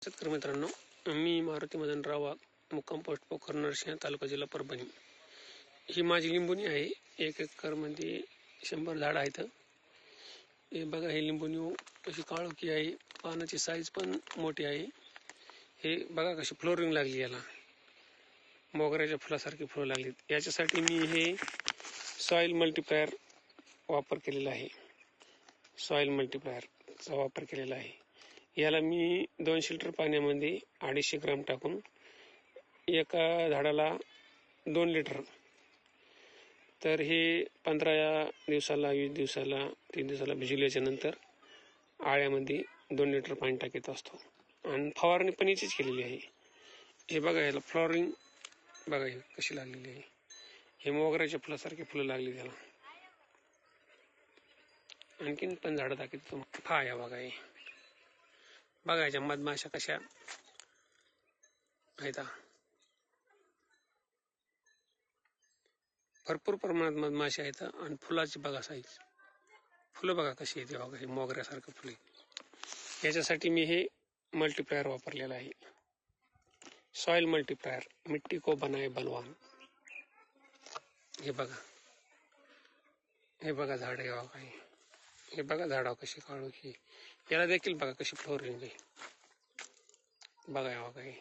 शेतकरी मित्रांनो, मी मारुती मदनराव वाघ, मुक्काम पोस्ट पोखर नरसिंह, तालुका जिल्हा परभणी. ही माझी लिंबुणी आहे. 1 एकरमध्ये 100 झाड आहेत. हे बघा, हे लिंबुणी अशी काळोखी आहे, पानाची साईज पण मोठी आहे. हे बघा कशी फ्लोरिंग लागली, याला मोगऱ्याच्या फुलासारखी फुलं लागलीत. याच्यासाठी मी हे सॉइल मल्टीप्लायर वापर केलेला आहे. सॉइल मल्टीप्लायरचा वापर केलेला आहे. याला मी 200 लिटर पाण्यामध्ये 250 ग्राम टाकून एका झाडाला 2 लिटर, तर हे 15 दिवसाला, 20 दिवसाला, 3 दिवसाला भिजवल्याच्या नंतर आळ्यामध्ये 2 लिटर पाणी टाकत असतो. आणि फवारणी पण याचीच केलेली आहे. हे बघा, याला फ्लॉवरिंग बघा हे कशी लागलेली आहे. हे मोगऱ्याच्या फुलासारखी फुलं लागली त्याला. आणखीन पण झाडं दाखवतो. हा या बघा, हे बघा, याच्या मधमाशा कशा आहेत. भरपूर प्रमाणात मधमाशा आहेत. आणि फुलाची बघा साईज, फुलं बघा कशी येते. बघा, हे मोगऱ्यासारखं फुले. याच्यासाठी मी हे मल्टीप्लायर वापरलेलं आहे. सॉइल मल्टीप्लायर, मिट्टी को बनाए बलवान. हे बघा, हे बघा झाड आहे. बघा, हे बघा झाडावर कशी काळोखी. याला देखील बघा कशी फ्लोरिंग आहे. बघा, बघा हे